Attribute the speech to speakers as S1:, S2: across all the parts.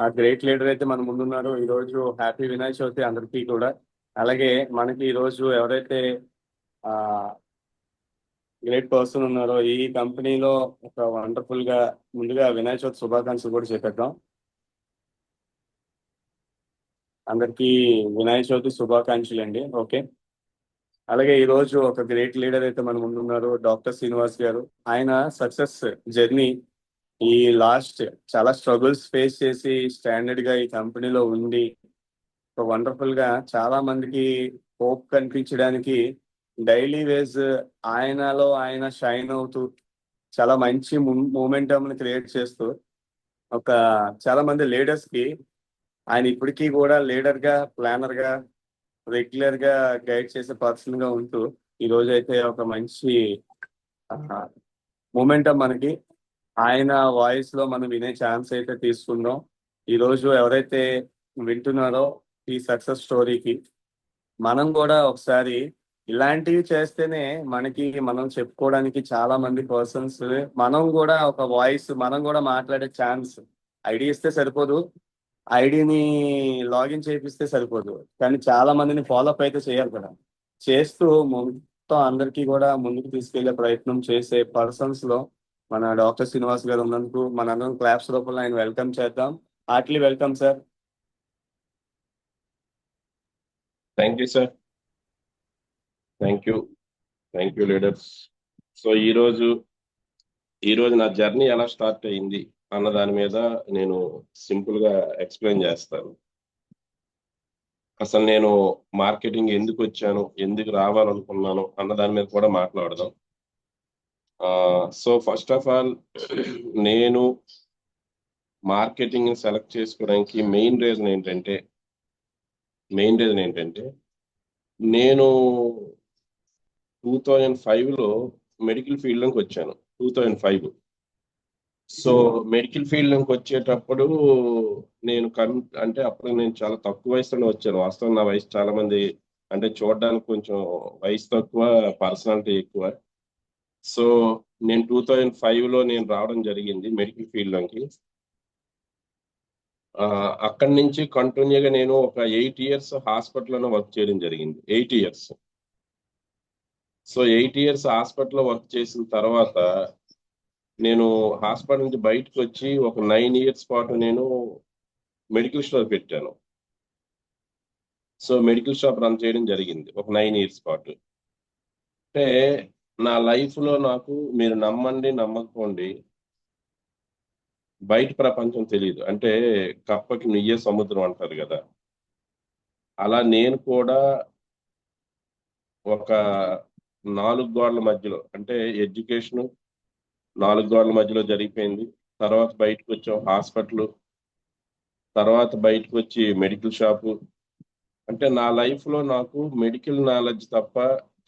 S1: ఆ great leader అయితే మన ముందున్నారు. ఈ రోజు హ్యాపీ వినాయక చవితి అందరికీ కూడా. అలాగే మనకి ఈ రోజు ఎవరైతే ఆ గ్రేట్ పర్సన్ ఉన్నారో ఈ కంపెనీలో ఒక వండర్ఫుల్ గా ముందుగా వినాయక చవితి శుభాకాంక్షలు కూడా చెప్పేద్దాం అందరికీ. వినాయక చవితి శుభాకాంక్షలు అండి. ఓకే. అలాగే ఈ రోజు ఒక గ్రేట్ లీడర్ అయితే మన ముందున్నారు, డాక్టర్ శ్రీనివాస్ గారు. ఆయన సక్సెస్ జర్నీ ఈ లాస్ట్ చాలా స్ట్రగుల్స్ ఫేస్ చేసి స్టాండర్డ్ గా ఈ కంపెనీలో ఉండి వండర్ఫుల్ గా చాలా మందికి హోప్ కనిపించడానికి డైలీ వేజ్ ఆయనలో ఆయన షైన్ అవుతూ చాలా మంచి మూమెంటం క్రియేట్ చేస్తూ ఒక చాలా మంది లీడర్స్ కి ఆయన ఇప్పటికీ కూడా లీడర్ గా ప్లానర్ గా రెగ్యులర్ గా గైడ్ చేసే పర్సన్ గా ఉంటూ ఈ రోజు అయితే ఒక మంచి మూమెంటం మనకి ఆయన వాయిస్ లో మనం వినే ఛాన్స్ అయితే తీసుకుందాం. ఈ రోజు ఎవరైతే వింటున్నారో ఈ సక్సెస్ స్టోరీకి మనం కూడా ఒకసారి ఇలాంటివి చేస్తేనే మనకి మనం చెప్పుకోవడానికి చాలా మంది పర్సన్స్, మనం కూడా ఒక వాయిస్, మనం కూడా మాట్లాడే ఛాన్స్. ఐడి ఇస్తే సరిపోదు, ఐడిని లాగిన్ చేపిస్తే సరిపోదు, కానీ చాలా మందిని ఫాలోఅప్ అయితే చేయాలి కదా. చేస్తూ మొత్తం అందరికీ కూడా ముందుకు తీసుకెళ్లే ప్రయత్నం చేసే పర్సన్స్ లో మన డాక్టర్ శ్రీనివాస్ గారు ఉన్నందుకు మనందరం క్లాప్స్ రూపంలో ఆయన వెల్కమ్ చేద్దాం. Heartily welcome sir.
S2: Thank you sir. Thank you. Thank you leaders. So ఈరోజు నా జర్నీ ఎలా స్టార్ట్ అయింది అన్న దాని మీద నేను సింపుల్ గా ఎక్స్ప్లెయిన్ చేస్తాను. అసలు నేను మార్కెటింగ్ ఎందుకు వచ్చాను, ఎందుకు రావాలనుకున్నాను అన్న దాని మీద కూడా మాట్లాడదాం. సో ఫస్ట్ ఆఫ్ ఆల్ నేను మార్కెటింగ్ సెలెక్ట్ చేసుకోవడానికి మెయిన్ రీజన్ ఏంటంటే నేను 2005లో మెడికల్ ఫీల్డ్ లోకి వచ్చాను. 2005. సో మెడికల్ ఫీల్డ్ లోకి వచ్చేటప్పుడు నేను అంటే అప్పుడు నేను చాలా తక్కువ వయసులోనే వచ్చాను. వాస్తవం నా వయసు చాలా మంది అంటే చూడడానికి కొంచెం వయసు తక్కువ, పర్సనాలిటీ ఎక్కువ. సో నేను 2005లో నేను రావడం జరిగింది మెడికల్ ఫీల్డ్ లోకి. అక్కడి నుంచి కంటిన్యూగా నేను ఒక 8 ఇయర్స్ హాస్పిటల్లోనే వర్క్ చేయడం జరిగింది. 8 ఇయర్స్. సో 8 ఇయర్స్ హాస్పిటల్లో వర్క్ చేసిన తర్వాత నేను హాస్పిటల్ నుంచి బయటకు వచ్చి ఒక 9 ఇయర్స్ పాటు నేను మెడికల్ స్టోర్ పెట్టాను. సో మెడికల్ షాప్ రన్ చేయడం జరిగింది ఒక 9 ఇయర్స్ పాటు. అంటే నా లైఫ్లో నాకు, మీరు నమ్మండి నమ్మకపోండి, బయట ప్రపంచం తెలియదు. అంటే కప్పకి నుయ్యే సముద్రం అంటారు కదా, అలా నేను కూడా ఒక 4 గోడల మధ్యలో, అంటే ఎడ్యుకేషన్ 4 గోడల మధ్యలో జరిగిపోయింది. తర్వాత బయటకు వచ్చాం హాస్పిటల్, తర్వాత బయటకు వచ్చి మెడికల్ షాపు. అంటే నా లైఫ్లో నాకు మెడికల్ నాలెడ్జ్ తప్ప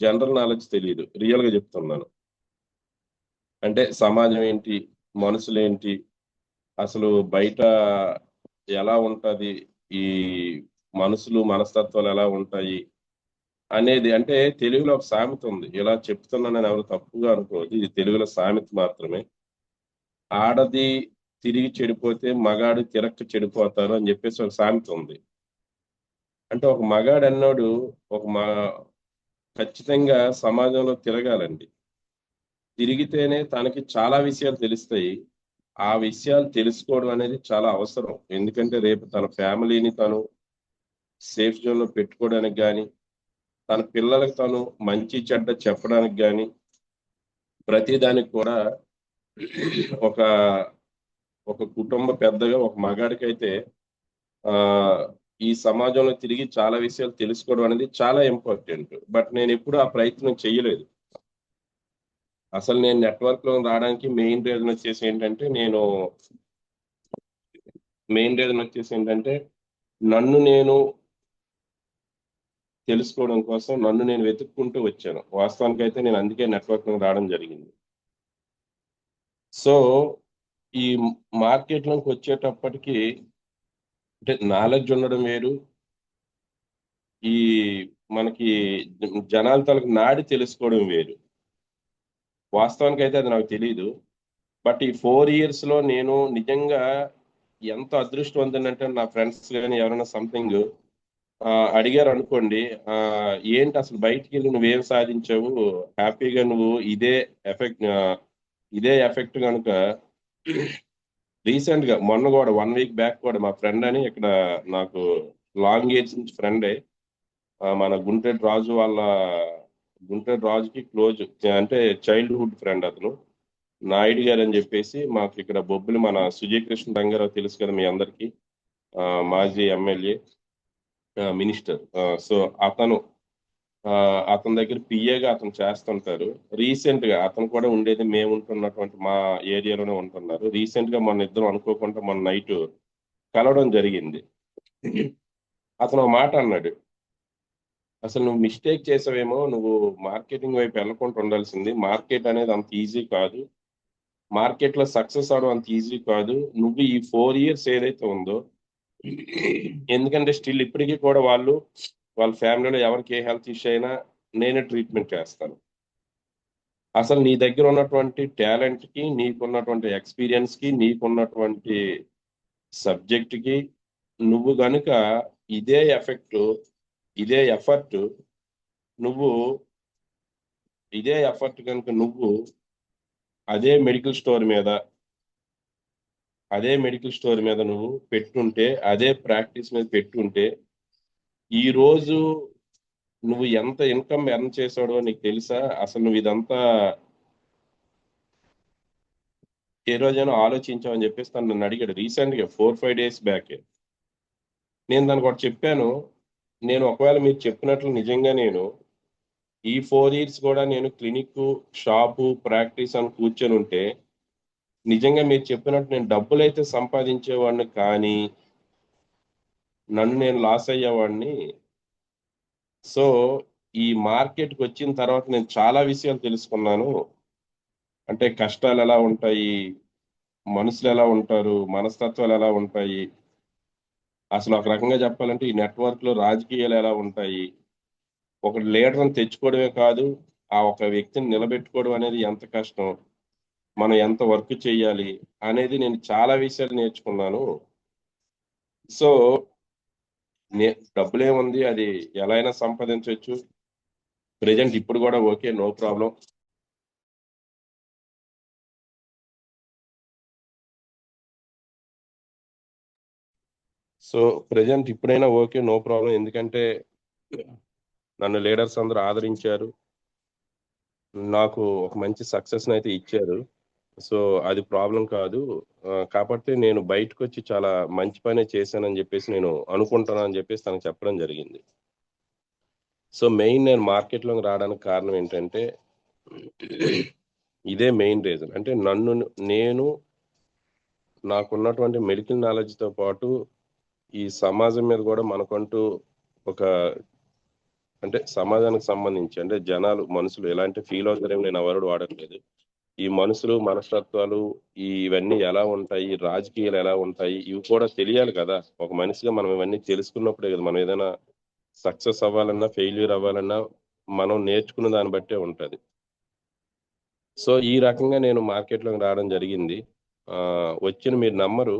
S2: జనరల్ నాలెడ్జ్ తెలియదు. రియల్గా చెప్తున్నాను. అంటే సమాజం ఏంటి, మనుషులు ఏంటి, అసలు బయట ఎలా ఉంటుంది, ఈ మనుషులు మనస్తత్వాలు ఎలా ఉంటాయి అనేది. అంటే తెలుగులో ఒక సామెత ఉంది, ఇలా చెప్తున్నానని ఎవరు తప్పుగా అనుకోవద్దు, ఇది తెలుగులో సామెత మాత్రమే. ఆడది తిరిగి చెడిపోతే మగాడు తిరక్క చెడిపోతారు అని చెప్పేసి ఒక సామెత ఉంది. అంటే ఒక మగాడు అన్నాడు ఒక ఖచ్చితంగా సమాజంలో తిరగాలండి. తిరిగితేనే తనకి చాలా విషయాలు తెలుస్తాయి. ఆ విషయాలు తెలుసుకోవడం అనేది చాలా అవసరం. ఎందుకంటే రేపు తన ఫ్యామిలీని తను సేఫ్ జోన్లో పెట్టుకోవడానికి కానీ, తన పిల్లలకు తను మంచి చెడ్డ చెప్పడానికి కానీ, ప్రతిదానికి కూడా ఒక ఒక కుటుంబ పెద్దగా ఒక మగాడికైతే ఆ ఈ సమాజంలో తిరిగి చాలా విషయాలు తెలుసుకోవడం అనేది చాలా ఇంపార్టెంట్. బట్ నేను ఎప్పుడు ఆ ప్రయత్నం చేయలేదు. అసలు నేను నెట్వర్క్ లో రావడానికి మెయిన్ రీజన్ వచ్చేసి ఏంటంటే నన్ను నేను తెలుసుకోవడం కోసం నన్ను నేను వెతుక్కుంటూ వచ్చాను. వాస్తవానికి అయితే నేను అందుకే నెట్వర్క్ లో రావడం జరిగింది. సో ఈ మార్కెట్లోకి వచ్చేటప్పటికి అంటే నాలెడ్జ్ ఉండడం వేరు, ఈ మనకి జనాల తలకు నాడి తెలుసుకోవడం వేరు. వాస్తవానికి అయితే అది నాకు తెలియదు. బట్ ఈ 4 ఇయర్స్ లో నేను నిజంగా ఎంత అదృష్టవంతంటే నా ఫ్రెండ్స్ కానీ ఎవరైనా సంథింగ్ అడిగారు అనుకోండి, ఆ, ఏంటి అసలు బయటికి వెళ్ళి నువ్వేం సాధించావు, హ్యాపీగా నువ్వు ఇదే ఎఫెక్ట్ కనుక రీసెంట్ గా మొన్న కూడా 1 వీక్ బ్యాక్ కూడా మా ఫ్రెండ్ అని ఇక్కడ నాకు లాంగ్ ఏజ్ నుంచి ఫ్రెండే, మన గుంటెడ్ రాజుకి క్లోజ్, అంటే చైల్డ్హుడ్ ఫ్రెండ్ అతను, నాయుడు గారు అని చెప్పేసి మాకు ఇక్కడ బొబ్బిలి మన సుజయ్ కృష్ణ రంగారావు తెలుసు కదా మీ అందరికి, మాజీ ఎమ్మెల్యే, మినిస్టర్. సో అతను ఆ, అతని దగ్గర పిఏగా అతను చేస్తుంటారు. రీసెంట్ గా అతను కూడా ఉండేది మేము ఉంటున్నటువంటి మా ఏరియాలోనే ఉంటున్నారు. రీసెంట్ గా మన ఇద్దరం అనుకోకుండా మొన్న నైట్ కలవడం జరిగింది. అతను ఒక మాట అన్నాడు, అసలు నువ్వు మిస్టేక్ చేసావేమో, నువ్వు మార్కెటింగ్ వైపు వెళ్ళకుండా ఉండాల్సింది, మార్కెట్ అనేది అంత ఈజీ కాదు, మార్కెట్ లో సక్సెస్ అవడం అంత ఈజీ కాదు, నువ్వు ఈ 4 years ఏదైతే ఉందో, ఎందుకంటే స్టిల్ ఇప్పటికీ కూడా వాళ్ళ ఫ్యామిలీలో ఎవరికి ఏ హెల్త్ ఇష్యూ అయినా నేనే ట్రీట్మెంట్ చేస్తాను. అసలు నీ దగ్గర ఉన్నటువంటి టాలెంట్ కి, నీకున్నటువంటి ఎక్స్పీరియన్స్ కి, నీకున్నటువంటి సబ్జెక్ట్ కి, నువ్వు గనుక ఇదే ఎఫెక్ట్ ఇదే ఎఫర్ట్ నువ్వు ఇదే ఎఫర్ట్ కనుక నువ్వు అదే మెడికల్ స్టోర్ మీద నువ్వు పెట్టుంటే, అదే ప్రాక్టీస్ మీద పెట్టుంటే, ఈ రోజు నువ్వు ఎంత ఇన్కమ్ ఎర్న్ చేసాడో నీకు తెలుసా? అసలు నువ్వు ఇదంతా ఏ రోజైనా ఆలోచించావని చెప్పేసి తను నన్ను అడిగాడు రీసెంట్ గా 4-5 days బ్యాక్. నేను దానికి ఒకటి చెప్పాను, నేను ఒకవేళ మీరు చెప్పినట్లు నిజంగా నేను ఈ 4 years కూడా నేను క్లినిక్, షాపు, ప్రాక్టీస్ అని కూర్చొని ఉంటే, నిజంగా మీరు చెప్పినట్టు నేను డబ్బులు అయితే సంపాదించేవాడిని, కానీ నన్ను నేను లాస్ అయ్యేవాడిని. సో ఈ మార్కెట్కి వచ్చిన తర్వాత నేను చాలా విషయాలు తెలుసుకున్నాను. అంటే కష్టాలు ఎలా ఉంటాయి, మనుషులు ఎలా ఉంటారు, మనస్తత్వాలు ఎలా ఉంటాయి, అసలు ఒక రకంగా చెప్పాలంటే ఈ నెట్వర్క్ లో రాజకీయాలు ఎలా ఉంటాయి, ఒక లీడర్ని తెచ్చుకోవడమే కాదు, ఆ ఒక వ్యక్తిని నిలబెట్టుకోవడం అనేది ఎంత కష్టం, మనం ఎంత వర్క్ చేయాలి అనేది నేను చాలా విషయాలు నేర్చుకున్నాను. సో డబ్బులేముంది, అది ఎలా అయినా సంపాదించవచ్చు. ప్రెజెంట్ ఇప్పుడు కూడా okay, no problem. So present ఇప్పుడైనా ఓకే, నో ప్రాబ్లం, ఎందుకంటే నన్ను లీడర్స్ అందరూ ఆదరించారు, నాకు ఒక మంచి సక్సెస్ అయితే ఇచ్చారు. సో అది ప్రాబ్లం కాదు. కాబట్టి నేను బయటకు వచ్చి చాలా మంచి పనే చేశానని చెప్పేసి నేను అనుకుంటున్నాను అని చెప్పేసి తనకు చెప్పడం జరిగింది. సో మెయిన్ నేను మార్కెట్లోకి రావడానికి కారణం ఏంటంటే ఇదే మెయిన్ రీజన్. అంటే నేను నాకున్నటువంటి మెడికల్ నాలెడ్జ్తో పాటు ఈ సమాజం మీద కూడా మనకంటూ ఒక, అంటే సమాజానికి సంబంధించి, అంటే జనాలు మనుషులు ఎలాంటి ఫీల్ అవుతారేమో నేను ఆ వర్డ్ వాడట్లేదు, ఈ మనుషులు మనస్తత్వాలు ఇవన్నీ ఎలా ఉంటాయి, రాజకీయాలు ఎలా ఉంటాయి, ఇవి కూడా తెలియాలి కదా. ఒక మనిషిగా మనం ఇవన్నీ తెలుసుకున్నప్పుడే కదా మనం ఏదైనా సక్సెస్ అవ్వాలన్నా ఫెయిల్యూర్ అవ్వాలన్నా మనం నేర్చుకున్న దాన్ని బట్టే ఉంటది. సో ఈ రకంగా నేను మార్కెట్లోకి రావడం జరిగింది. వచ్చిన మీరు నమ్మరు,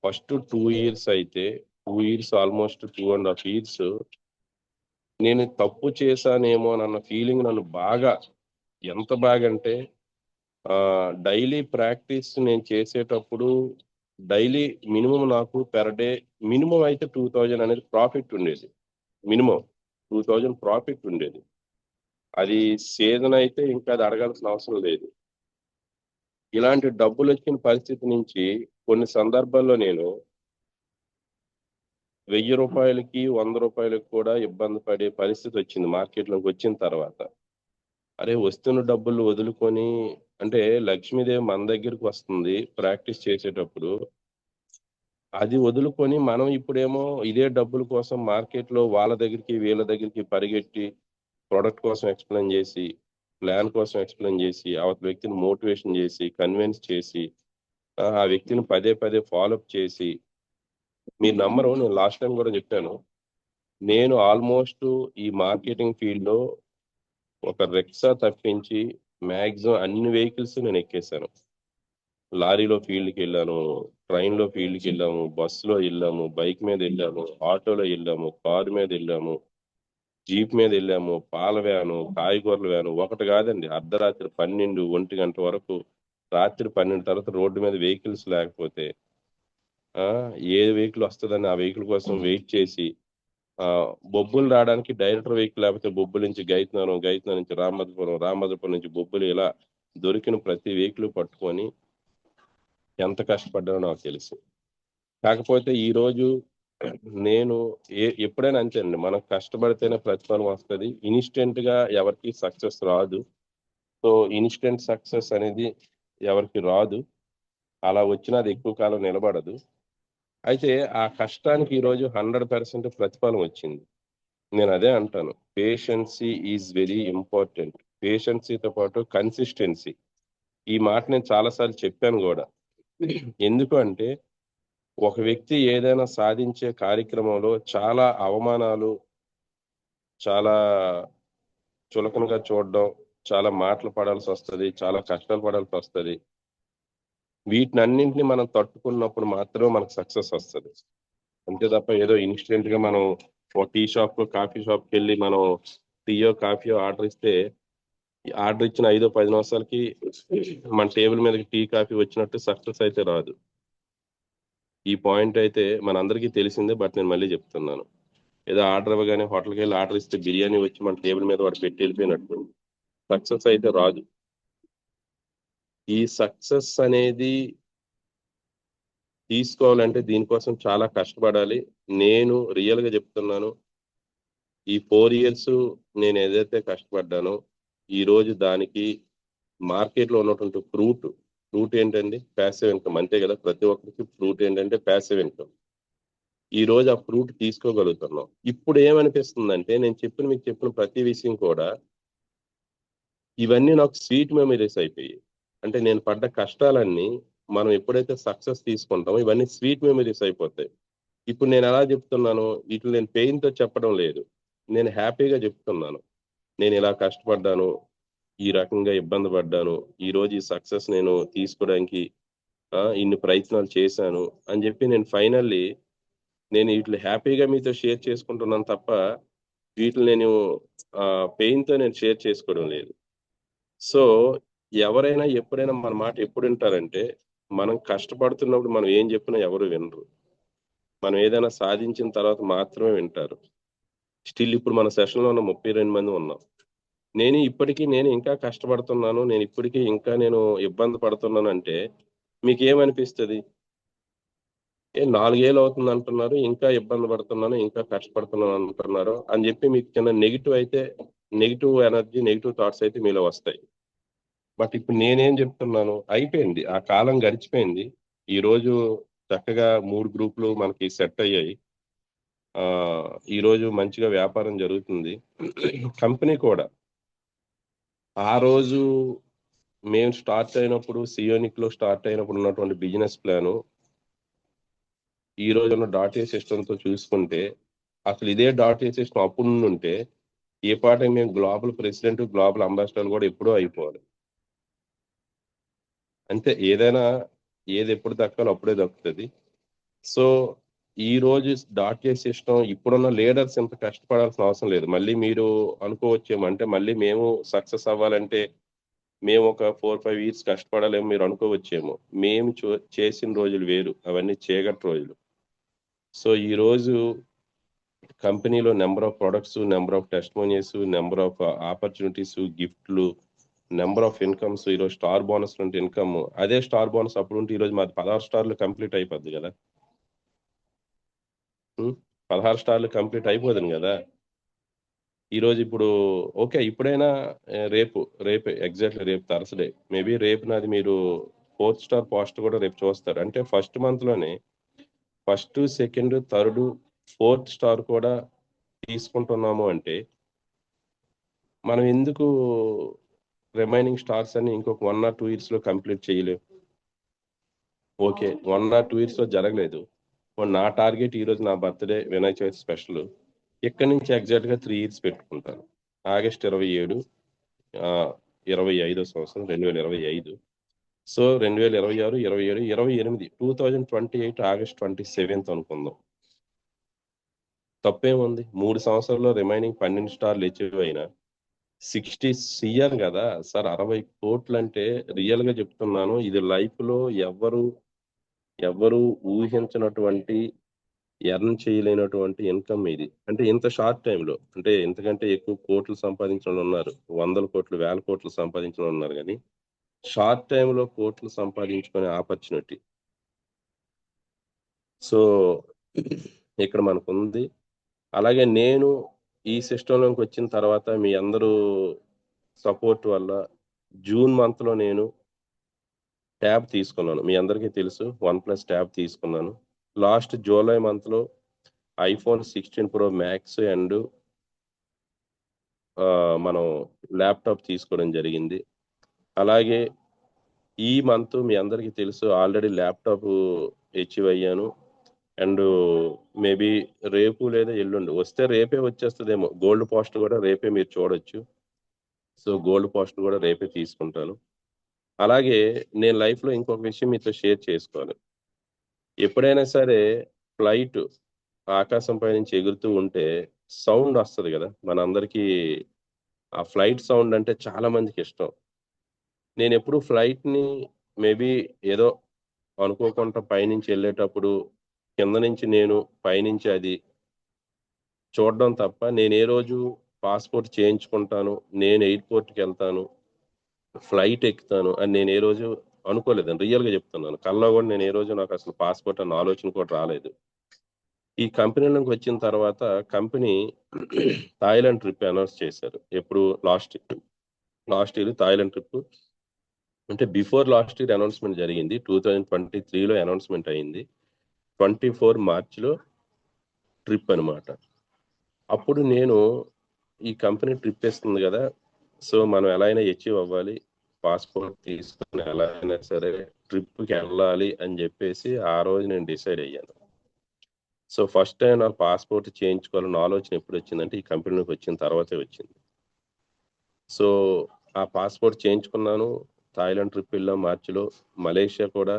S2: ఫస్ట్ 2 years అయితే 2 years, ఆల్మోస్ట్ 2.5 years నేను తప్పు చేశానేమో అన్న ఫీలింగ్ నన్ను బాగా, ఎంత బాగా అంటే డైలీ ప్రాక్టీస్ నేను చేసేటప్పుడు డైలీ మినిమం నాకు పెర్ డే మినిమం అయితే 2000 అనేది ప్రాఫిట్ ఉండేది. మినిమం 2000 ప్రాఫిట్ ఉండేది. అది సీజన్ అయితే ఇంకా అది అడగాల్సిన అవసరం లేదు. ఇలాంటి డబ్బులు వచ్చిన పరిస్థితి నుంచి కొన్ని సందర్భాల్లో నేను ₹1000కి, ₹100కి కూడా ఇబ్బంది పడే పరిస్థితి వచ్చింది మార్కెట్లోకి వచ్చిన తర్వాత. అరే వస్తున్న డబ్బులు వదులుకొని, అంటే లక్ష్మీదేవి మన దగ్గరికి వస్తుంది ప్రాక్టీస్ చేసేటప్పుడు, అది వదులుకొని మనం ఇప్పుడేమో ఇదే డబ్బుల కోసం మార్కెట్లో వాళ్ళ దగ్గరికి వీళ్ళ దగ్గరికి పరిగెట్టి ప్రొడక్ట్ కోసం ఎక్స్ప్లెయిన్ చేసి, ప్లాన్ కోసం ఎక్స్ప్లెయిన్ చేసి, అవతల వ్యక్తిని మోటివేషన్ చేసి, కన్విన్స్ చేసి, ఆ వ్యక్తిని పదే పదే ఫాలోఅప్ చేసి, మీరు నమ్మరు, నేను లాస్ట్ టైం కూడా చెప్పాను, నేను ఆల్మోస్ట్ ఈ మార్కెటింగ్ ఫీల్డ్ లో ఒక రిక్షా తప్పించి మాక్సిమం అన్ని వెహికల్స్ నేను ఎక్కేసాను. లారీలో ఫీల్డ్కి వెళ్ళాను, ట్రైన్లో ఫీల్డ్కి వెళ్ళాము, బస్సులో వెళ్ళాము, బైక్ మీద వెళ్ళాము, ఆటోలో వెళ్ళాము, కారు మీద వెళ్ళాము, జీప్ మీద వెళ్ళాము, పాల వ్యాను, కాయగూరల వ్యాను, ఒకటి కాదండి. అర్ధరాత్రి 12, 1 గంట వరకు, రాత్రి 12 తర్వాత రోడ్డు మీద వెహికల్స్ లేకపోతే ఆ ఏ వెహికల్ వస్తుందని ఆ వెహికల్ కోసం వెయిట్ చేసి, ఆ బొబ్బులు రావడానికి డైరెక్టర్ వెహికల్ లేకపోతే బొబ్బుల నుంచి గైతున్నాను, గైతున్నాను నుంచి రామద్రపురం, రామద్రపురం నుంచి బొబ్బులు, ఇలా దొరికిన ప్రతి వెహికల్ పట్టుకొని ఎంత కష్టపడ్డానో నాకు తెలుసు. కాకపోతే ఈ రోజు నేను ఎప్పుడైనా అంతే అండి, మనం కష్టపడితేనే ప్రతిఫలం వస్తుంది. ఇన్స్టెంట్ గా ఎవరికి సక్సెస్ రాదు. సో ఇన్స్టెంట్ సక్సెస్ అనేది ఎవరికి రాదు. అలా వచ్చినా అది ఎక్కువ కాలం నిలబడదు. అయితే ఆ కష్టానికి ఈ రోజు 100% ప్రతిఫలం వచ్చింది. నేను అదే అంటాను, పేషెన్సీ ఈజ్ వెరీ ఇంపార్టెంట్. పేషెన్సీతో పాటు కన్సిస్టెన్సీ. ఈ మాట నేను చాలాసార్లు చెప్పాను కూడా. ఎందుకు అంటే, ఒక వ్యక్తి ఏదైనా సాధించే కార్యక్రమంలో చాలా అవమానాలు, చాలా చులకనగా చూడడం, చాలా మాటలు పడాల్సి వస్తుంది, చాలా కష్టాలు పడాల్సి వస్తుంది. వీటినన్నింటినీ మనం తట్టుకున్నప్పుడు మాత్రమే మనకు సక్సెస్ వస్తుంది. అంతే తప్ప ఏదో ఇన్స్టెంట్ గా మనం ఒక టీ షాప్ కాఫీ షాప్కి వెళ్ళి మనం టీయో కాఫీయో ఆర్డర్ ఇస్తే, ఆర్డర్ ఇచ్చిన 5-10 నిమిషాలకి మన టేబుల్ మీదకి టీ కాఫీ వచ్చినట్టు సక్సెస్ అయితే రాదు. ఈ పాయింట్ అయితే మనందరికీ తెలిసిందే, బట్ నేను మళ్ళీ చెప్తున్నాను. ఏదో ఆర్డర్ ఇవ్వగానే హోటల్కి వెళ్ళి ఆర్డర్ ఇస్తే బిర్యానీ వచ్చి మన టేబుల్ మీద వాడు పెట్టి వెళ్ళిపోయినట్టు సక్సెస్ అయితే రాదు. ఈ సక్సెస్ అనేది తీసుకోవాలంటే దీనికోసం చాలా కష్టపడాలి. నేను రియల్ గా చెప్తున్నాను, ఈ 4 years నేను ఏదైతే కష్టపడ్డానో, ఈ రోజు దానికి మార్కెట్ లో ఉన్నటువంటి ఫ్రూట్ ఏంటండి? Passive income. అంతే కదా, ప్రతి ఒక్కరికి ఫ్రూట్ ఏంటంటే ప్యాసివ్ ఇన్కమ్. ఈ రోజు ఆ ఫ్రూట్ తీసుకోగలుగుతున్నాం. ఇప్పుడు ఏమనిపిస్తుందంటే, నేను మీకు చెప్పిన ప్రతి విషయం కూడా ఇవన్నీ నాకు స్వీట్ మెమరీస్ అయిపోయాయి. అంటే నేను పడ్డ కష్టాలన్నీ మనం ఎప్పుడైతే సక్సెస్ తీసుకుంటామో ఇవన్నీ స్వీట్ మెమరీస్ అయిపోతాయి. ఇప్పుడు నేను ఎలా చెప్తున్నాను, వీటిని నేను పెయిన్ తో చెప్పడం లేదు, నేను హ్యాపీగా చెప్తున్నాను. నేను ఇలా కష్టపడ్డాను, ఈ రకంగా ఇబ్బంది పడ్డాను, ఈ రోజు ఈ సక్సెస్ నేను తీసుకోవడానికి ఇన్ని ప్రయత్నాలు చేశాను అని చెప్పి నేను ఫైనల్లీ వీటిని హ్యాపీగా మీతో షేర్ చేసుకుంటున్నాను తప్ప, వీటిని నేను పెయిన్ తో నేను షేర్ చేసుకోవడం లేదు. సో ఎవరైనా ఎప్పుడైనా మన మాట ఎప్పుడు వింటారంటే, మనం కష్టపడుతున్నప్పుడు మనం ఏం చెప్పినా ఎవరు వినరు. మనం ఏదైనా సాధించిన తర్వాత మాత్రమే వింటారు. స్టిల్ ఇప్పుడు మన సెషన్ లో ఉన్న 32 మంది ఉన్నాం. నేను ఇంకా కష్టపడుతున్నాను, నేను ఇప్పటికీ ఇంకా నేను ఇబ్బంది పడుతున్నాను అంటే మీకు ఏమనిపిస్తుంది? 4 ఏళ్ళు అవుతుంది అంటున్నారు, ఇంకా ఇబ్బంది పడుతున్నాను, ఇంకా కష్టపడుతున్నాను అంటున్నారు అని చెప్పి మీకు చిన్న నెగిటివ్ ఎనర్జీ, నెగిటివ్ థాట్స్ అయితే మీలో వస్తాయి. బట్ ఇప్పుడు నేనేం చెప్తున్నాను, అయిపోయింది, ఆ కాలం గడిచిపోయింది. ఈ రోజు చక్కగా 3 గ్రూపులు మనకి సెట్ అయ్యాయి. ఈ రోజు మంచిగా వ్యాపారం జరుగుతుంది. కంపెనీ కూడా ఆ రోజు మేము స్టార్ట్ అయినప్పుడు, సియోనిక్ లో స్టార్ట్ అయినప్పుడు ఉన్నటువంటి బిజినెస్ ప్లాను ఈ రోజు ఉన్న డాట్ సిస్టమ్ తో చూసుకుంటే, అసలు ఇదే డాట్ సిస్టమ్ అప్పుడు నుండి ఉంటే ఏ పాట మేము గ్లోబల్ ప్రెసిడెంట్, గ్లోబల్ అంబాసిడర్ కూడా ఎప్పుడూ అయిపోవాలి. అంతే, ఏది ఎప్పుడు దక్కాలో అప్పుడే దక్కుతుంది. సో ఈ రోజు డాట్ సిస్టమ్ ఇప్పుడున్న లీడర్స్ ఇంత కష్టపడాల్సిన అవసరం లేదు. మళ్ళీ మీరు అనుకోవచ్చేమో, అంటే మళ్ళీ మేము సక్సెస్ అవ్వాలంటే మేము ఒక 4-5 years కష్టపడాలేమో మీరు అనుకోవచ్చేమో. మేము చేసిన రోజులు వేరు, అవన్నీ చీకటి రోజులు. సో ఈ రోజు కంపెనీలో number of products, number of testimonials, number of opportunities, గిఫ్ట్లు, నెంబర్ ఆఫ్ ఇన్కమ్స్, ఈరోజు స్టార్ బోనస్ అంటే ఇన్కమ్, అదే స్టార్ బోనస్ అప్పుడు ఉంటే ఈరోజు మాది 16 స్టార్లు కంప్లీట్ అయిపోద్ది కదా. 16 స్టార్లు కంప్లీట్ అయిపోతుంది కదా. ఈరోజు ఇప్పుడు ఓకే, ఇప్పుడైనా రేపే ఎగ్జాక్ట్లీ రేపు థర్స్డే, మేబీ రేపు నాది మీరు 4th స్టార్ పోస్ట్ కూడా రేపు చూస్తారు. అంటే ఫస్ట్ మంత్ లోనే 1st, 2nd, 3rd, 4th star కూడా తీసుకుంటున్నాము అంటే మనం ఎందుకు రిమైనింగ్ స్టార్స్ అని ఇంకొక 1 or 2 years లో కంప్లీట్ చేయలేము? ఓకే, 1 or 2 years లో జరగలేదు. నా టార్గెట్ ఈ రోజు నా బర్త్డే వినాయక చవితి స్పెషల్, ఇక్కడి నుంచి ఎగ్జాక్ట్ గా 3 years పెట్టుకుంటాను. ఆగస్ట్ 27, 25వ సంవత్సరం 2025 సో 2026, 27, 28, 2028 August 27 అనుకుందాం. తప్పేముంది? 3 సంవత్సరాల్లో రిమైనింగ్ 12 స్టార్లు అచీవ్ అయినా 60 CR కదా సార్. 60 కోట్లు అంటే రియల్ గా చెప్తున్నాను, ఇది లైఫ్ లో ఎవరు ఊహించినటువంటి, ఎర్న్ చేయలేనటువంటి ఇన్కమ్ ఇది. అంటే ఇంత షార్ట్ టైంలో, అంటే ఇంతకంటే ఎక్కువ కోట్లు సంపాదించిన వాళ్ళు ఉన్నారు, 100 కోట్లు 1000 కోట్లు సంపాదించిన వాళ్ళు ఉన్నారు, కానీ షార్ట్ టైంలో కోట్లు సంపాదించుకునే ఆపర్చునిటీ. సో ఇక్కడ మనకు ఉంది. అలాగే నేను ఈ సిస్టంలోకి వచ్చిన తర్వాత మీ అందరూ సపోర్ట్ వల్ల జూన్ మంత్ లో నేను ట్యాబ్ తీసుకున్నాను. మీ అందరికీ తెలుసు, OnePlus ట్యాబ్ తీసుకున్నాను. లాస్ట్ జూలై మంత్ లో iPhone 16 Pro Max అండ్ మనం ల్యాప్టాప్ తీసుకోవడం జరిగింది. అలాగే ఈ మంత్ మీ అందరికీ తెలుసు, ఆల్రెడీ ల్యాప్టాప్ అచీవ్ అయ్యాను. అండ్ మేబీ రేపు లేదా ఎల్లుండి వస్తే, రేపే వచ్చేస్తుందేమో గోల్డ్ పోస్ట్ కూడా రేపే మీరు చూడొచ్చు. సో గోల్డ్ పోస్ట్ కూడా రేపే తీసుకుంటాను. అలాగే నేను లైఫ్ లో ఇంకొక విషయం మీతో షేర్ చేసుకోవాలి. ఎప్పుడైనా సరే ఫ్లైట్ ఆకాశం పై నుంచి ఎగురుతూ ఉంటే సౌండ్ వస్తుంది కదా మనందరికీ. ఆ ఫ్లైట్ సౌండ్ అంటే చాలా మందికి ఇష్టం. నేను ఎప్పుడు ఫ్లైట్ ని మేబీ ఏదో అనుకోకుండా పైనుంచి వెళ్ళేటప్పుడు కింద నుంచి నేను పైనుంచి అది చూడడం తప్ప, నేను ఏ రోజు పాస్పోర్ట్ చేయించుకుంటాను, నేను ఎయిర్పోర్ట్కి వెళ్తాను, ఫ్లైట్ ఎక్కుతాను అని నేను ఏ రోజు అనుకోలేదండి. రియల్ గా చెప్తున్నాను, కల్లో కూడా నేను ఏ రోజు నాకు అసలు పాస్పోర్ట్ అన్న ఆలోచన కూడా రాలేదు. ఈ కంపెనీలోకి వచ్చిన తర్వాత కంపెనీ థాయిలాండ్ ట్రిప్ అనౌన్స్ చేశారు. ఎప్పుడు? Last year Thailand trip. అంటే బిఫోర్ లాస్ట్ ఇయర్ అనౌన్స్మెంట్ జరిగింది, 2023లో అనౌన్స్మెంట్ అయింది. 24 మార్చిలో ట్రిప్ అనమాట. అప్పుడు నేను ఈ కంపెనీ ట్రిప్ వేస్తుంది కదా, సో మనం ఎలా అయినా అచీవ్ అవ్వాలి, పాస్పోర్ట్ తీసుకుని ఎలా అయినా సరే ట్రిప్కి వెళ్ళాలి అని చెప్పేసి ఆ రోజు నేను డిసైడ్ అయ్యాను. సో ఫస్ట్ టైం నాకు పాస్పోర్ట్ చేయించుకోవాలన్న ఆలోచన ఎప్పుడు వచ్చిందంటే ఈ కంపెనీలోకి వచ్చిన తర్వాతే వచ్చింది. సో ఆ పాస్పోర్ట్ చేయించుకున్నాను. థాయిలాండ్ ట్రిప్ వెళ్ళాం మార్చిలో. మలేషియా కూడా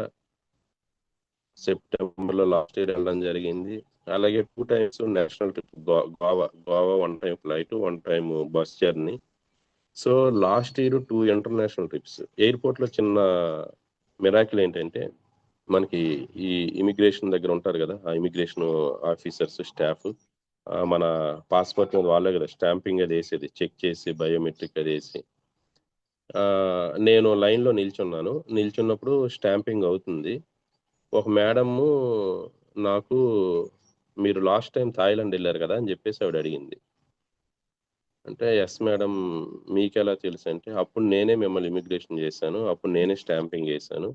S2: సెప్టెంబర్లో లాస్ట్ ఇయర్ వెళ్ళడం జరిగింది. అలాగే 2 times national trip, Goa 1 time flight, 1 time bus journey. So last year 2 international trips. Airport లో చిన్న మిరాకిల్ ఏంటంటే, మనకి ఈ ఇమిగ్రేషన్ దగ్గర ఉంటారు కదా, ఆ ఇమిగ్రేషన్ ఆఫీసర్స్ స్టాఫ్ మన పాస్పోర్ట్ మీద వాళ్ళే కదా స్టాంపింగ్ అది వేసేది, చెక్ చేసి బయోమెట్రిక్ అది వేసి. నేను లైన్ లో నిల్చున్నప్పుడు స్టాంపింగ్ అవుతుంది. ఒక మేడము నాకు, మీరు లాస్ట్ టైం థాయిలాండ్ వెళ్ళారు కదా అని చెప్పేసి ఆవిడ అడిగింది. అంటే ఎస్ మేడం, మీకు ఎలా తెలుసు అంటే, అప్పుడు నేనే మిమ్మల్ని ఇమిగ్రేషన్ చేశాను, అప్పుడు నేనే స్టాంపింగ్ చేశాను.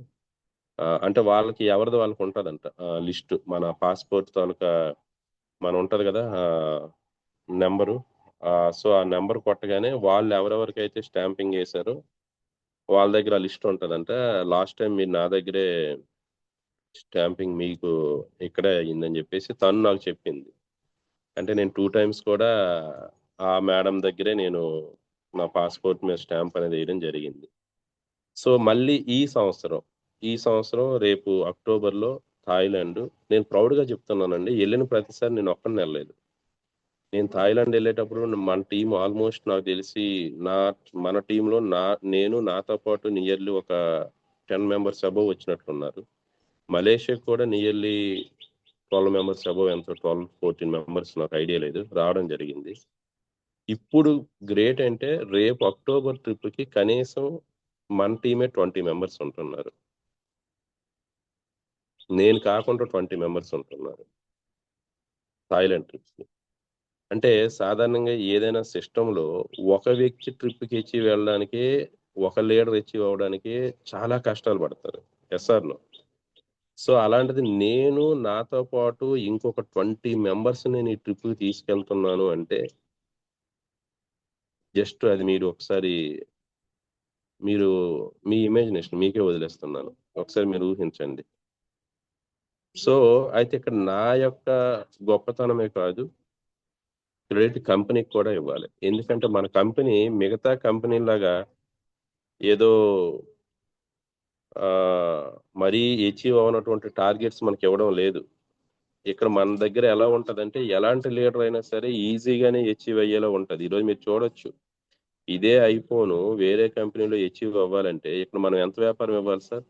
S2: అంటే వాళ్ళకి ఎవరిది వాళ్ళకి ఉంటుందంట లిస్ట్, మన పాస్పోర్ట్ తాలూకా మన ఉంటది కదా నెంబరు. సో ఆ నెంబర్ కొట్టగానే వాళ్ళు ఎవరెవరికైతే స్టాంపింగ్ చేశారో వాళ్ళ దగ్గర ఆ లిస్ట్ ఉంటుందంట. లాస్ట్ టైం మీరు నా దగ్గరే స్టాంపింగ్ మీకు ఇక్కడే అయ్యిందని చెప్పేసి తను నాకు చెప్పింది. అంటే నేను 2 టైమ్స్ కూడా ఆ మేడం దగ్గరే నేను నా పాస్పోర్ట్ మీద స్టాంప్ అనేది వేయడం జరిగింది. సో మళ్ళీ ఈ సంవత్సరం రేపు అక్టోబర్లో థాయిలాండ్. నేను ప్రౌడ్గా చెప్తున్నానండి, వెళ్ళిన ప్రతిసారి నేను ఒక్కడిని వెళ్ళలేదు. నేను థాయిలాండ్ వెళ్ళేటప్పుడు మన టీం ఆల్మోస్ట్ నాకు తెలిసి నా మన టీంలో నేను నాతో పాటు నియర్లీ ఒక 10 మెంబర్స్ అబవ్ వచ్చినట్లున్నారు. మలేషియా కూడా నియర్లీ 12 మెంబర్స్ అబవ్, ఎంతో 12-14 మెంబర్స్, నాకు ఐడియా లేదు, రావడం జరిగింది. ఇప్పుడు గ్రేట్ అంటే రేపు అక్టోబర్ ట్రిప్ కి కనీసం మన టీమే 20 మెంబర్స్ ఉంటున్నారు. నేను కాకుండా 20 మెంబర్స్ ఉంటున్నారు థాయిలాండ్ ట్రిప్ కి. అంటే సాధారణంగా ఏదైనా సిస్టంలో ఒక వ్యక్తి ట్రిప్కి ఇచ్చి వెళ్ళడానికి, ఒక లీడర్ అచీవ్ అవ్వడానికి చాలా కష్టాలు పడతారు. ఎస్ఆర్నో. సో అలాంటిది నేను నాతో పాటు ఇంకొక 20 మెంబర్స్ నేను ఈ ట్రిప్కి తీసుకెళ్తున్నాను అంటే, జస్ట్ అది మీరు ఒకసారి మీరు మీ ఇమాజినేషన్ మీకే వదిలేస్తున్నాను, ఒకసారి మీరు ఊహించండి. సో అయితే ఇక్కడ నా యొక్క గొప్పతనమే కాదు, క్రెడిట్ కంపెనీకి కూడా ఇవ్వాలి. ఎందుకంటే మన కంపెనీ మిగతా కంపెనీ లాగా ఏదో ఆ, మరీ అచీవ్ అవనటువంటి టార్గెట్స్ మనకి ఇవ్వడం లేదు. ఇక్కడ మన దగ్గర ఎలా ఉంటదంటే ఎలాంటి లీడర్ అయినా సరే ఈజీగానే అచీవ్ అయ్యేలా ఉంటది. ఈరోజు మీరు చూడొచ్చు, ఇదే ఐఫోన్ వేరే కంపెనీలో అచీవ్ అవ్వాలంటే ఇక్కడ మనం ఎంత వ్యాపారం ఇవ్వాలి సార్?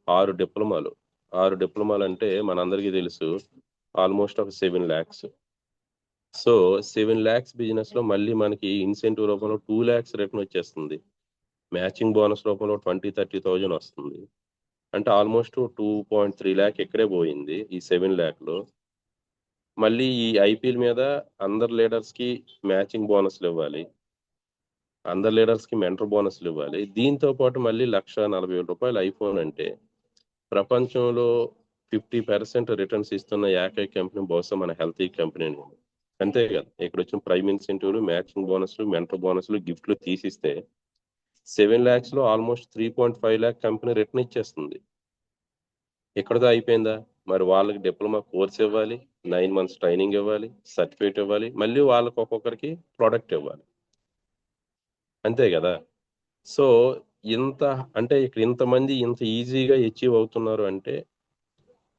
S2: 6 డిప్లొమాలు. 6 డిప్లొమాలు అంటే మనందరికీ తెలుసు, ఆల్మోస్ట్ ఒక 7 lakhs. సో 7 lakhs బిజినెస్ లో మళ్ళీ మనకి ఇన్సెంటివ్ రూపంలో 2 lakhs రిటర్న్ వచ్చేస్తుంది. మ్యాచింగ్ బోనస్ రూపంలో 20-30 thousand వస్తుంది. అంటే ఆల్మోస్ట్ 2.3 lakh ఇక్కడే పోయింది ఈ 7 lakh లో. మళ్ళీ ఈ ఐపీఎల్ మీద అందరు లీడర్స్ కి మ్యాచింగ్ బోనస్లు ఇవ్వాలి, అందరు లీడర్స్ కి మెంటర్ బోనస్లు ఇవ్వాలి. దీంతో పాటు మళ్ళీ 1,40,000 రూపాయలు ఐఫోన్ అంటే ప్రపంచంలో 50% రిటర్న్స్ ఇస్తున్న ఏకైక కంపెనీ బహుశా మన హెల్త్ కంపెనీ. అంతే కదా, ఇక్కడ వచ్చిన ప్రైమ్ ఇన్సెంటివ్లు, మ్యాచింగ్ బోనస్లు, మెంటర్ బోనస్లు, గిఫ్ట్లు తీసిస్తే 7 lakhs లో ఆల్మోస్ట్ 3.5 lakh కంపెనీ రిటర్న్ ఇచ్చేస్తుంది. ఎక్కడితో అయిపోయిందా? మరి వాళ్ళకి డిప్లొమా కోర్స్ ఇవ్వాలి, 9 months ట్రైనింగ్ ఇవ్వాలి, సర్టిఫికేట్ ఇవ్వాలి, మళ్ళీ వాళ్ళకి ఒక్కొక్కరికి ప్రోడక్ట్ ఇవ్వాలి. అంతే కదా. సో ఇంత అంటే ఇక్కడ ఇంతమంది ఇంత ఈజీగా అచీవ్ అవుతున్నారు అంటే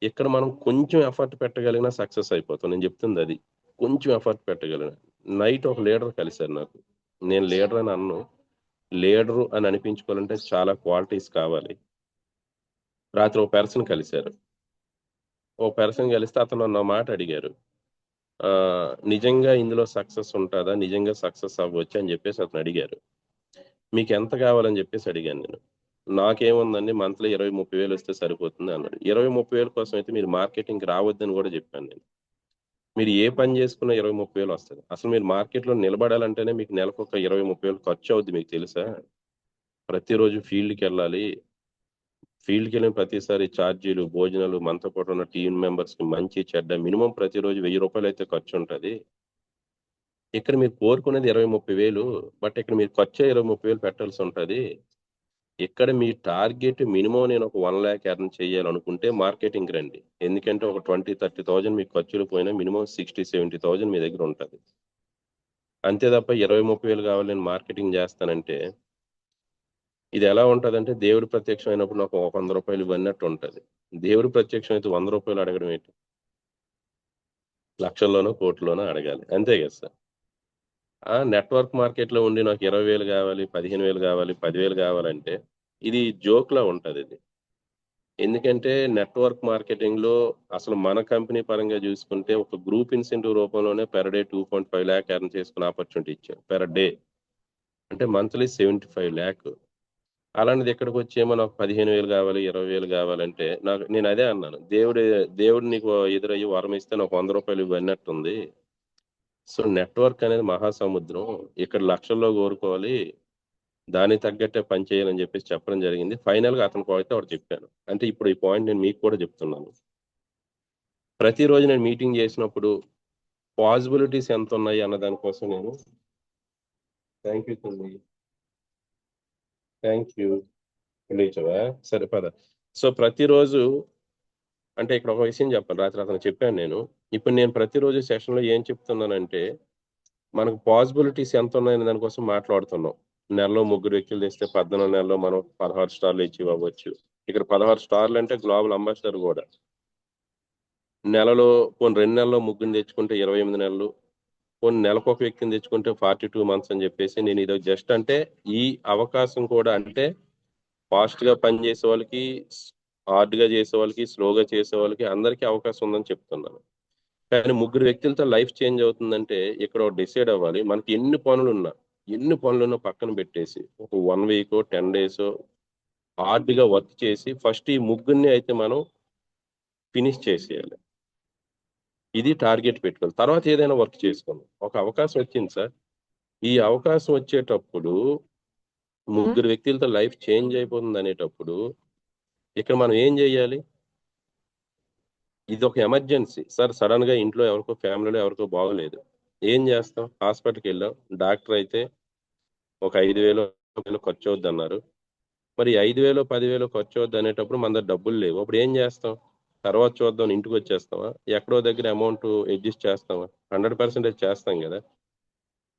S2: ఇక్కడ మనం కొంచెం ఎఫర్ట్ పెట్టగలిగినా సక్సెస్ అయిపోతాం. నేను చెప్తుంది అది, కొంచెం ఎఫర్ట్ పెట్టగలిగిన. నైట్ ఒక లీడర్ కలిశారు నాకు. నేను లీడర్ అని అన్ను, లీడరు అని అనిపించుకోవాలంటే చాలా క్వాలిటీస్ కావాలి. రాత్రి ఒక పర్సన్ కలిశారు. ఓ పర్సన్ కలిస్తే అతను నా మాట అడిగారు, ఆ, నిజంగా ఇందులో సక్సెస్ ఉంటుందా, నిజంగా సక్సెస్ అవ్వచ్చు అని చెప్పేసి అతను అడిగారు. మీకు ఎంత కావాలని చెప్పేసి అడిగాను నేను. నాకేముందండి, మంత్లీ 20-30 వేలు వస్తే సరిపోతుంది అన్నాడు. 20-30 వేల కోసం అయితే మీరు మార్కెటింగ్ రావద్దని కూడా చెప్పాను నేను. మీరు ఏ పని చేసుకున్నా 20-30 వేలు వస్తుంది. అసలు మీరు మార్కెట్లో నిలబడాలంటేనే మీకు నెలకు ఒక 20-30 వేలు ఖర్చు అవుద్ది, మీకు తెలుసా? ప్రతిరోజు ఫీల్డ్కి వెళ్ళాలి, ఫీల్డ్కి వెళ్ళిన ప్రతిసారి ఛార్జీలు, భోజనాలు, మనతో పాటు ఉన్న టీం మెంబర్స్ కి మంచి చెడ్డ మినిమం ప్రతిరోజు 1000 రూపాయలు అయితే ఖర్చు ఉంటుంది. ఇక్కడ మీరు కోరుకునేది 20-30 వేలు, బట్ ఇక్కడ మీరు ఖర్చు 20-30 వేలు పెట్టాల్సి ఉంటుంది. ఇక్కడ మీ టార్గెట్ మినిమం నేను ఒక 1 lakh ఎర్న్ చేయాలనుకుంటే మార్కెటింగ్ రండి. ఎందుకంటే ఒక 20-30 thousand మీకు ఖర్చులు పోయినా మినిమం 60-70 thousand మీ దగ్గర ఉంటుంది. అంతే తప్ప 20-30 వేలు కావాలి నేను మార్కెటింగ్ చేస్తానంటే ఇది ఎలా ఉంటదంటే దేవుడు ప్రత్యక్షం అయినప్పుడు నాకు ఒక 100 రూపాయలు ఇవన్నట్టు ఉంటది. దేవుడు ప్రత్యక్షం అయితే 100 రూపాయలు అడగడం ఏంటి? లక్షల్లోనో కోట్లలోనో అడగాలి. అంతే కదా సార్. నెట్వర్క్ మార్కెట్ లో ఉండి నాకు 20 వేలు కావాలి, 15 వేలు కావాలి, 10 వేలు కావాలంటే ఇది జోక్ లా ఉంటది ఇది. ఎందుకంటే నెట్వర్క్ మార్కెటింగ్ లో అసలు మన కంపెనీ పరంగా చూసుకుంటే ఒక గ్రూప్ ఇన్సెంటివ్ రూపంలోనే పెర్ డే 2.5 lakh ఎర్న్ చేసుకునే ఆపర్చునిటీ ఇచ్చారు పెర్ డే. అంటే మంత్లీ 75 lakh. అలాంటిది ఇక్కడికి వచ్చేమో నాకు 15 వేలు కావాలి, 20 వేలు కావాలంటే నేను అదే అన్నాను, దేవుడు నీకు ఎదురయ్యి వరం ఇస్తే నాకు 100 రూపాయలు ఇవ్వన్నట్టుంది. సో నెట్వర్క్ అనేది మహాసముద్రం, ఇక్కడ లక్షల్లో కోరుకోవాలి, దానికి తగ్గట్టే పని చేయాలని చెప్పేసి చెప్పడం జరిగింది. ఫైనల్ గా అతనికి అయితే ఒకటి చెప్పాను. అంటే ఇప్పుడు ఈ పాయింట్ నేను మీకు కూడా చెప్తున్నాను. ప్రతిరోజు నేను మీటింగ్ చేసినప్పుడు పాసిబిలిటీస్ ఎంత ఉన్నాయి అన్న దానికోసం నేను థ్యాంక్ యూ తల్లి, థ్యాంక్ యూ లేచవా, సరే పద. సో ప్రతిరోజు అంటే ఇక్కడ ఒక విషయం చెప్పాలి, రాత్రి అతను చెప్పాను నేను. ఇప్పుడు నేను ప్రతిరోజు సెషన్ లో ఏం చెప్తున్నానంటే మనకు పాసిబిలిటీస్ ఎంత ఉన్నాయని దానికోసం మాట్లాడుతున్నాం. నెలలో 3 వ్యక్తులు తెస్తే 14 నెలలో మనం 16 స్టార్లు అచీవ్ అవ్వచ్చు. ఇక్కడ 16 స్టార్లు అంటే గ్లోబల్ అంబాసిడర్ కూడా. నెలలో పోనీ 2 నెలల్లో ముగ్గురిని తెచ్చుకుంటే 28 నెలలు, పోనీ నెలకు ఒక వ్యక్తిని తెచ్చుకుంటే 42 months అని చెప్పేసి నేను ఇది జస్ట్ అంటే ఈ అవకాశం కూడా అంటే ఫాస్ట్ గా పని చేసే వాళ్ళకి, హార్డ్ గా చేసే వాళ్ళకి, స్లోగా చేసే వాళ్ళకి అందరికీ అవకాశం ఉందని చెప్తున్నాను. కానీ 3 వ్యక్తులతో లైఫ్ చేంజ్ అవుతుందంటే ఇక్కడ డిసైడ్ అవ్వాలి. మనకి ఎన్ని పనులున్నా పక్కన పెట్టేసి ఒక 1 week 10 days హార్డ్ గా వర్క్ చేసి ఫస్ట్ ఈ ముగ్గురిని అయితే మనం ఫినిష్ చేసేయాలి. ఇది టార్గెట్ పెట్టుకోవాలి, తర్వాత ఏదైనా వర్క్ చేసుకుందాం. ఒక అవకాశం వచ్చింది సార్, ఈ అవకాశం వచ్చేటప్పుడు 3 వ్యక్తులతో లైఫ్ చేంజ్ అయిపోతుంది అనేటప్పుడు ఇక్కడ మనం ఏం చేయాలి? ఇది ఒక ఎమర్జెన్సీ సార్, సడన్ గా ఇంట్లో ఎవరికో ఫ్యామిలీలో ఎవరికో బాగోలేదు, ఏం చేస్తాం? హాస్పిటల్కి వెళ్ళాం, డాక్టర్ అయితే ఒక 5,000 ఖర్చు అవుద్ది అన్నారు. మరి 5,000 10,000 ఖర్చు అవుద్ది అనేటప్పుడు మన దగ్గర డబ్బులు లేవు, అప్పుడు ఏం చేస్తాం? తర్వాత చూద్దాం ఇంటికి వచ్చేస్తామా? ఎక్కడో దగ్గర అమౌంట్ అడ్జస్ట్ చేస్తామా? 100% చేస్తాం కదా.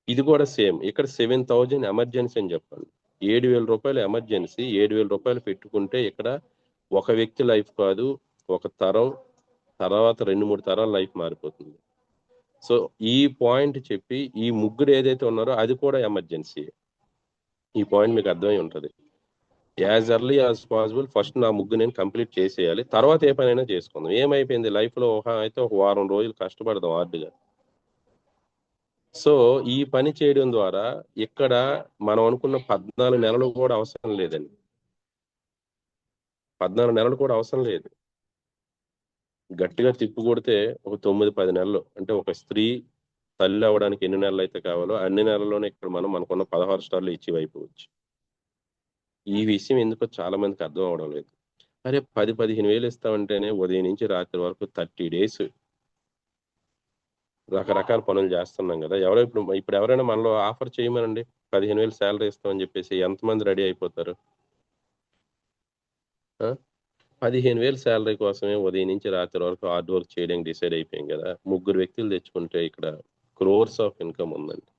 S2: ఇది కూడా సేమ్, ఇక్కడ 7,000 ఎమర్జెన్సీ అని చెప్పండి. 7,000 రూపాయలు ఎమర్జెన్సీ, 7,000 రూపాయలు పెట్టుకుంటే ఇక్కడ ఒక వ్యక్తి లైఫ్ కాదు, ఒక తరం తర్వాత 2-3 తరాల లైఫ్ మారిపోతుంది. సో ఈ పాయింట్ చెప్పి ఈ ముగ్గురు ఏదైతే ఉన్నారో అది కూడా ఎమర్జెన్సీ. ఈ పాయింట్ మీకు అర్థమై ఉంటది. As early as possible first నా ముగ్గు నేను కంప్లీట్ చేసేయాలి, తర్వాత ఏ పనైనా చేసుకుందాం. ఏమైపోయింది లైఫ్ లో అయితే ఒక వారం రోజులు కష్టపడదాం హార్డ్గా. సో ఈ పని చేయడం ద్వారా ఇక్కడ మనం అనుకున్న 14 నెలలు కూడా అవసరం లేదండి. 14 నెలలు కూడా అవసరం లేదు. గట్టిగా తిప్పు కొడితే ఒక 9-10 నెలలు, అంటే ఒక స్త్రీ తల్లి అవ్వడానికి ఎన్ని నెలలు అయితే కావాలో అన్ని నెలల్లోనే ఇక్కడ మనం మనకున్న 16 స్టార్లు ఇచ్చి అయిపోవచ్చు. ఈ విషయం ఎందుకో చాలా మందికి అర్థం అవడం లేదు. అరే 10-15 వేలు ఇస్తామంటేనే ఉదయం నుంచి రాత్రి వరకు 30 డేస్ రకరకాల పనులు చేస్తున్నాం కదా. ఇప్పుడు ఎవరైనా మనలో ఆఫర్ చేయమనండి, 15,000 శాలరీ ఇస్తామని చెప్పేసి ఎంతమంది రెడీ అయిపోతారు? 15,000 శాలరీ కోసమే ఉదయం నుంచి రాత్రి వరకు హార్డ్ వర్క్ చేయడానికి డిసైడ్ అయిపోయాం కదా. ముగ్గురు వ్యక్తులు తెచ్చుకుంటే ఇక్కడ క్రోర్స్ ఆఫ్ ఇన్కమ్ ఉందండి.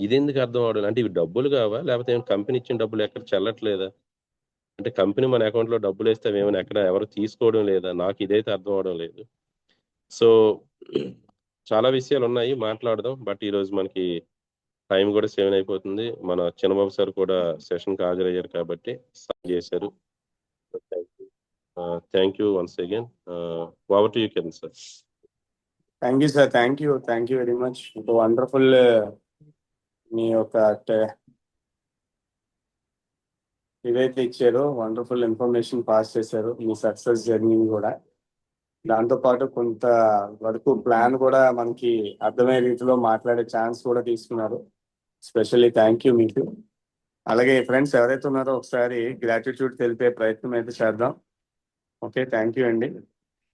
S2: ఇది ఎందుకు అర్థం అవడం? అంటే ఇవి డబ్బులు కావా, లేకపోతే కంపెనీ ఇచ్చిన డబ్బులు ఎక్కడ చెల్లట్లేదా? అంటే కంపెనీ మన అకౌంట్ లో డబ్బులు వేస్తే ఏమైనా ఎక్కడ ఎవరు తీసుకోవడం లేదా? నాకు ఇదైతే అర్థం అవడం లేదు. సో చాలా విషయాలు ఉన్నాయి మాట్లాడదాం, బట్ ఈ రోజు మనకి టైం కూడా సేవ్ అయిపోతుంది. మన చిన్నబాబు సార్ కూడా సెషన్ కి హాజరయ్యారు కాబట్టి స్టార్ట్ చేశారు. Thank you once again. Over to you Kiran sir.
S1: Thank you sir, thank you very much. ఒక వండర్ఫుల్ మీ యొక్క ఇదైతే ఇచ్చారు, వండర్ఫుల్ ఇన్ఫర్మేషన్ పాస్ చేశారు, మీ సక్సెస్ జర్నీ కూడా. దాంతోపాటు కొంత వరకు ప్లాన్ కూడా మనకి అర్థమయ్యే రీతిలో మాట్లాడే ఛాన్స్ కూడా తీసుకున్నారు. స్పెషల్లీ థ్యాంక్ యూ మీకు. అలాగే ఫ్రెండ్స్ ఎవరైతే ఉన్నారో ఒకసారి గ్రాటిట్యూడ్ తెలిపే ప్రయత్నం అయితే చేద్దాం. ఓకే, థ్యాంక్ యూ అండి.